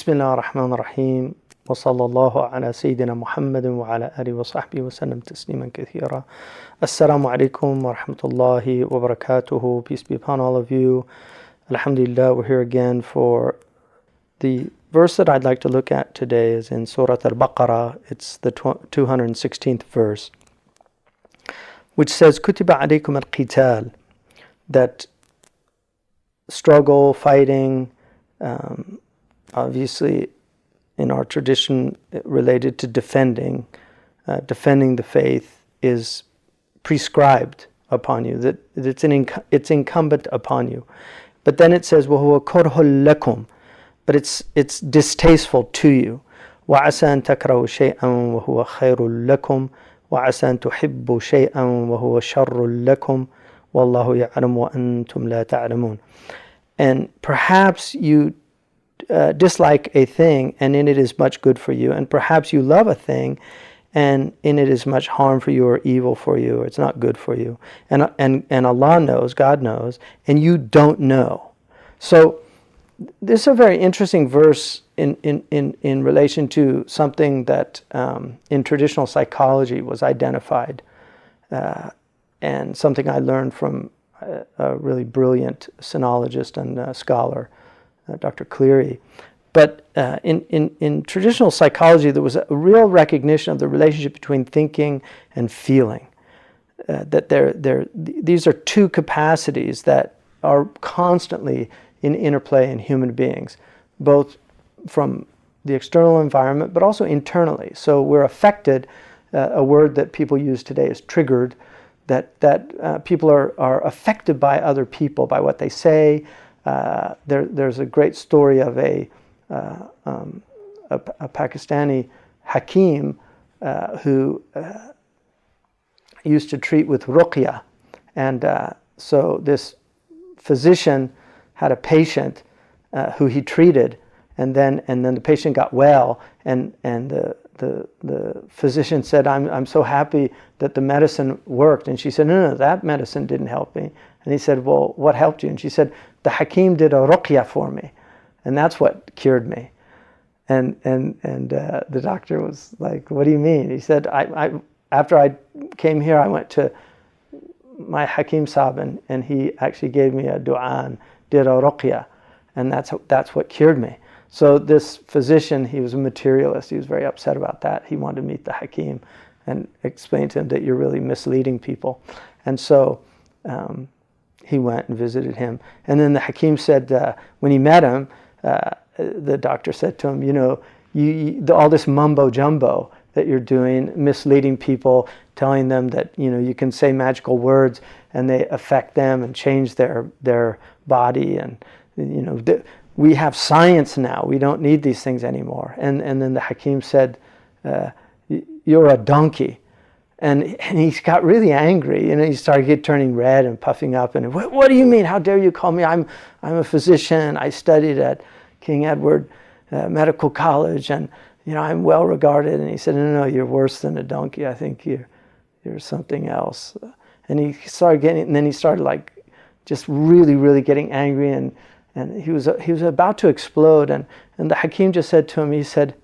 بسم الله الرحمن الرحيم وصلى الله على سيدنا محمد وعلى آله وصحبه وسلم تسليما كثيرا. Assalamu alaikum wa rahmatullahi wa barakatuhu. Peace be upon all of you. Alhamdulillah, we're here again for the verse that I'd like to look at today is in Surah Al-Baqarah. It's the 216th verse, which says, Kutiba alaykum al-qital, that struggle, fighting, obviously in our tradition related to defending the faith is prescribed upon you, that it's incumbent upon you. But then it says, وَهُوَ كُرْهٌ لَكُمْ, but it's distasteful to you. وَعَسَى أَن تَكْرَهُ شَيْئًا وَهُوَ خَيْرٌ لَكُمْ وَعَسَى أَن تُحِبُّوا شَيْئًا وَهُوَ شَرٌ لَكُمْ وَاللَّهُ يَعْلَمُ وَأَنْتُمْ لَا تَعْلَمُونَ. And perhaps you dislike a thing and in it is much good for you, and perhaps you love a thing and in it is much harm for you or evil for you, or it's not good for you. And Allah knows, God knows, and you don't know. So this is a very interesting verse in relation to something that in traditional psychology was identified, and something I learned from a really brilliant sinologist and scholar, Dr. Cleary. But in traditional psychology, there was a real recognition of the relationship between thinking and feeling. That these are two capacities that are constantly in interplay in human beings, both from the external environment, but also internally. So we're affected, a word that people use today is triggered, that people are affected by other people, by what they say. There's a great story of a Pakistani Hakim who used to treat with ruqya, and so this physician had a patient who he treated, and then the patient got well, and the physician said, I'm so happy that the medicine worked. And she said, no, that medicine didn't help me. And he said, well, what helped you? And she said, the Hakim did a ruqya for me, and that's what cured me. And the doctor was like, what do you mean? He said, after I came here, I went to my Hakim Sahib, and he actually gave me a dua and did a ruqya, and that's what cured me. So this physician, he was a materialist. He was very upset about that. He wanted to meet the Hakim and explain to him that you're really misleading people. And so he went and visited him. And then the Hakim said, when he met him, the doctor said to him, all this mumbo jumbo that you're doing, misleading people, telling them that you can say magical words and they affect them and change their body, and we have science now. We don't need these things anymore. And then the Hakim said, you're a donkey. And he got really angry, and he started turning red and puffing up. And what do you mean? How dare you call me? I'm a physician. I studied at King Edward Medical College, and I'm well regarded. And he said, no, you're worse than a donkey. I think you're something else. And he started like just really, really getting angry, and he was about to explode. And the Hakim just said to him, he said,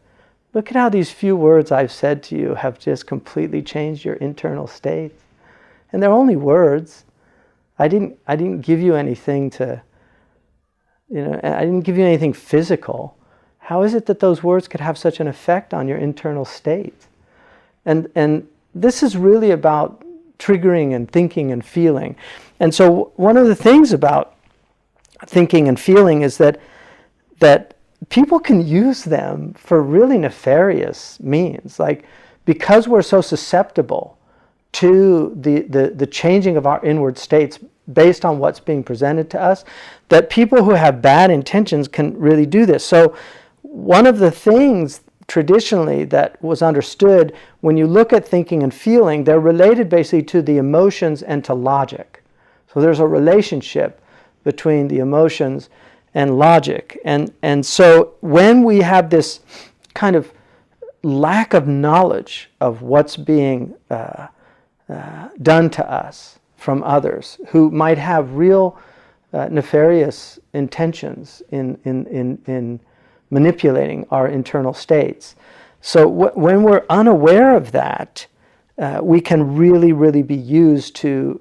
look at how these few words I've said to you have just completely changed your internal state. And they're only words. I didn't give you anything to, I didn't give you anything physical. How is it that those words could have such an effect on your internal state? And this is really about triggering and thinking and feeling. And so one of the things about thinking and feeling is that people can use them for really nefarious means. Like, because we're so susceptible to the changing of our inward states based on what's being presented to us, that people who have bad intentions can really do this. So one of the things traditionally that was understood, when you look at thinking and feeling, they're related basically to the emotions and to logic. So there's a relationship between the emotions and logic. And so when we have this kind of lack of knowledge of what's being done to us from others who might have real nefarious intentions in manipulating our internal states. So when we're unaware of that, we can really, really be used to,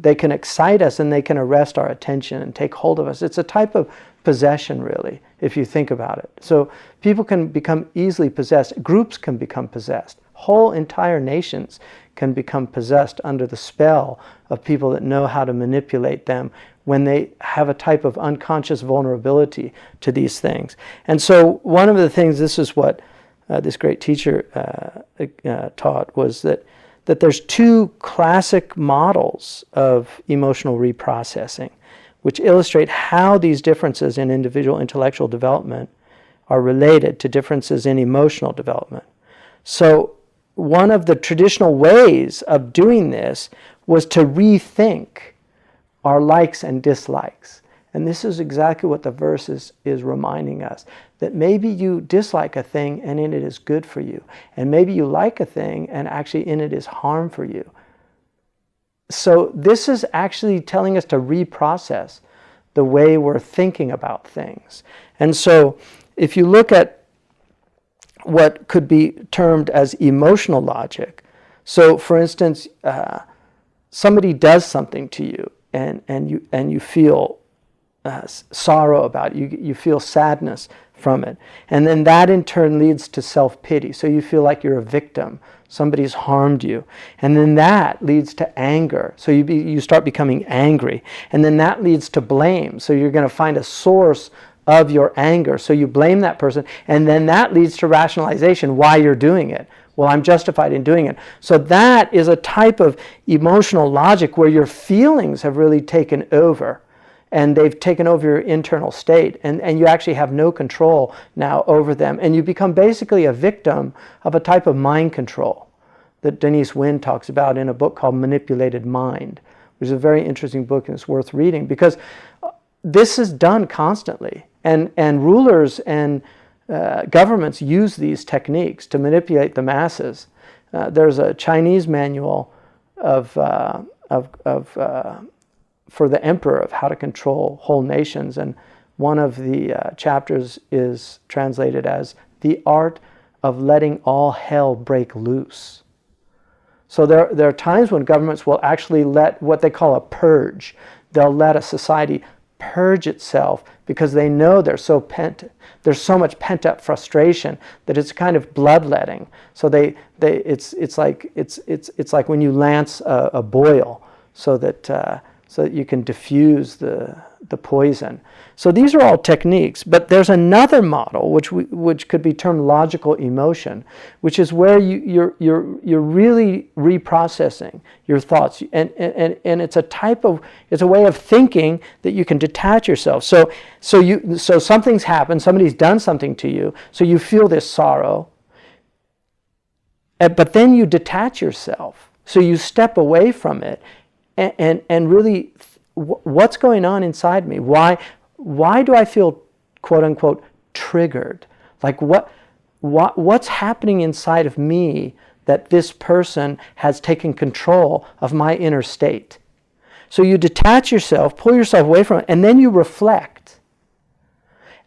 they can excite us and they can arrest our attention and take hold of us. It's a type of possession, really, if you think about it. So people can become easily possessed. Groups can become possessed. Whole entire nations can become possessed under the spell of people that know how to manipulate them when they have a type of unconscious vulnerability to these things. And so one of the things, this is what this great teacher taught, was that there's two classic models of emotional reprocessing, which illustrate how these differences in individual intellectual development are related to differences in emotional development. So one of the traditional ways of doing this was to rethink our likes and dislikes. And this is exactly what the verse is reminding us, that maybe you dislike a thing and in it is good for you. And maybe you like a thing and actually in it is harm for you. So this is actually telling us to reprocess the way we're thinking about things. And so if you look at what could be termed as emotional logic, so for instance, somebody does something to you and you feel sorrow about it. You feel sadness from it. And then that in turn leads to self-pity. So you feel like you're a victim. Somebody's harmed you. And then that leads to anger. So you start becoming angry. And then that leads to blame. So you're going to find a source of your anger. So you blame that person. And then that leads to rationalization, why you're doing it. Well, I'm justified in doing it. So that is a type of emotional logic where your feelings have really taken over. And they've taken over your internal state, and you actually have no control now over them. And you become basically a victim of a type of mind control that Denise Wynn talks about in a book called Manipulated Mind, which is a very interesting book and it's worth reading, because this is done constantly. And rulers and governments use these techniques to manipulate the masses. There's a Chinese manual for the emperor of how to control whole nations, and one of the chapters is translated as the art of letting all hell break loose. So there are times when governments will actually let what they call a purge. They'll let a society purge itself because they know there's so much pent-up frustration that it's kind of bloodletting. So it's like when you lance a boil so that you can diffuse the poison. So these are all techniques, but there's another model which could be termed logical emotion, which is where you're really reprocessing your thoughts, and it's a way of thinking that you can detach yourself. So something's happened, somebody's done something to you, so you feel this sorrow, but then you detach yourself, so you step away from it. And really, what's going on inside me? Why do I feel, quote unquote, triggered? Like what's happening inside of me that this person has taken control of my inner state? So you detach yourself, pull yourself away from it, and then you reflect.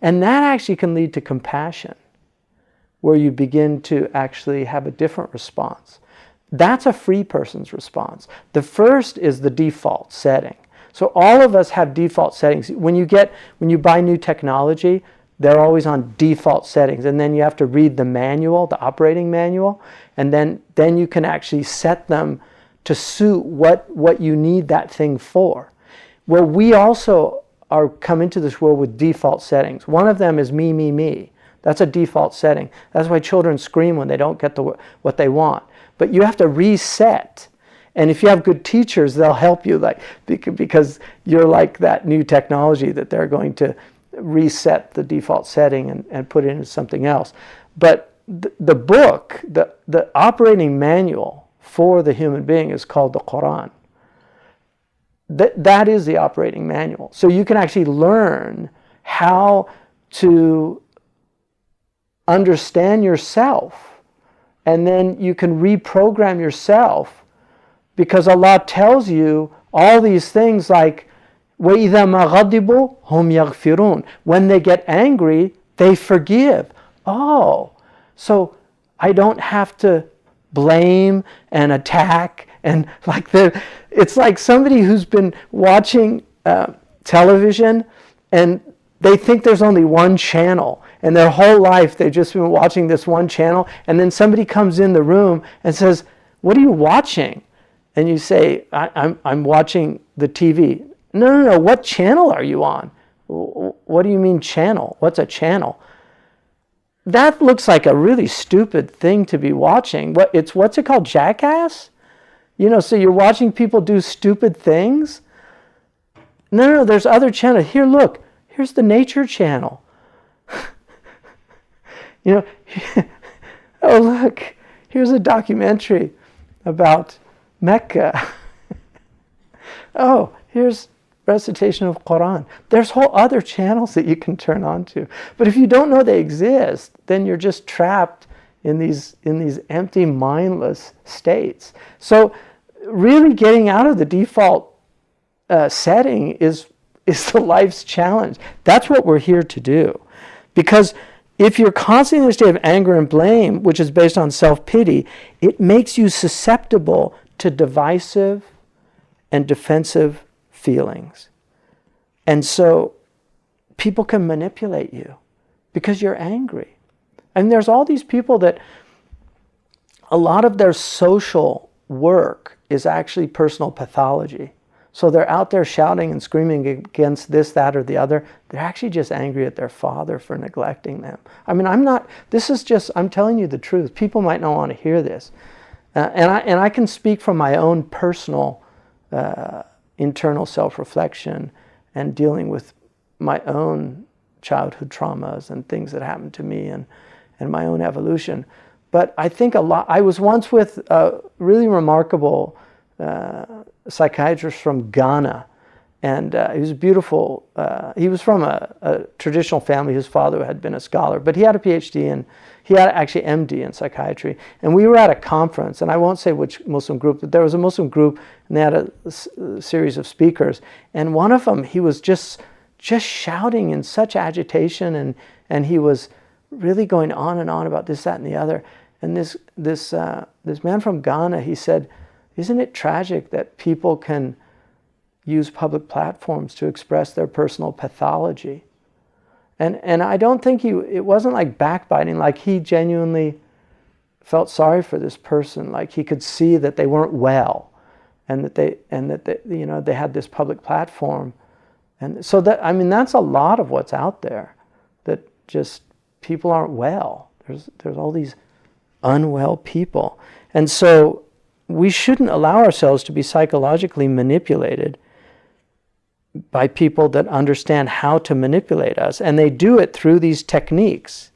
And that actually can lead to compassion, where you begin to actually have a different response. That's a free person's response. The first is the default setting. So all of us have default settings. When you buy new technology, they're always on default settings, and then you have to read the manual, the operating manual, and then you can actually set them to suit what you need that thing for. Well, we also come into this world with default settings. One of them is me, me, me. That's a default setting. That's why children scream when they don't get what they want. But you have to reset. And if you have good teachers, they'll help you, because you're like that new technology that they're going to reset the default setting and put it into something else. But the book, the operating manual for the human being is called the Quran. That is the operating manual. So you can actually learn how to understand yourself, and then you can reprogram yourself, because Allah tells you all these things like وَإِذَا مَا غَضِبُوا هُمْ يَغْفِرُونَ. When they get angry, They forgive. Oh, so I don't have to blame and attack and it's like somebody who's been watching television and they think there's only one channel, and their whole life they've just been watching this one channel, and then somebody comes in the room and says, "What are you watching?" And you say, I'm watching the TV. No, what channel are you on? What do you mean channel? What's a channel? That looks like a really stupid thing to be watching. What's it called? Jackass? So you're watching people do stupid things? No, there's other channels. Here, look. Here's the Nature Channel. Oh, look. Here's a documentary about Mecca. Oh, here's recitation of Quran. There's whole other channels that you can turn on to. But if you don't know they exist, then you're just trapped in these empty, mindless states. So really getting out of the default setting is the life's challenge. That's what we're here to do. Because if you're constantly in a state of anger and blame, which is based on self-pity, it makes you susceptible to divisive and defensive feelings. And so people can manipulate you because you're angry. And there's all these people that a lot of their social work is actually personal pathology. So they're out there shouting and screaming against this, that, or the other. They're actually just angry at their father for neglecting them. I mean, I'm telling you the truth. People might not want to hear this. And I can speak from my own personal internal self-reflection and dealing with my own childhood traumas and things that happened to me and my own evolution. But I think I was once with a really remarkable psychiatrist from Ghana, and he was beautiful. He was from a traditional family. His father had been a scholar, but he had a PhD and he had actually MD in psychiatry. And we were at a conference, and I won't say which Muslim group, but there was a Muslim group, and they had a series of speakers. And one of them, he was just shouting in such agitation, and he was really going on and on about this, that, and the other. And this man from Ghana, he said, "Isn't it tragic that people can use public platforms to express their personal pathology?" And I don't think it wasn't like backbiting, like he genuinely felt sorry for this person, like he could see that they weren't well, and that they they had this public platform. And so that's a lot of what's out there, that just people aren't well. There's all these unwell people. And so we shouldn't allow ourselves to be psychologically manipulated by people that understand how to manipulate us. And they do it through these techniques.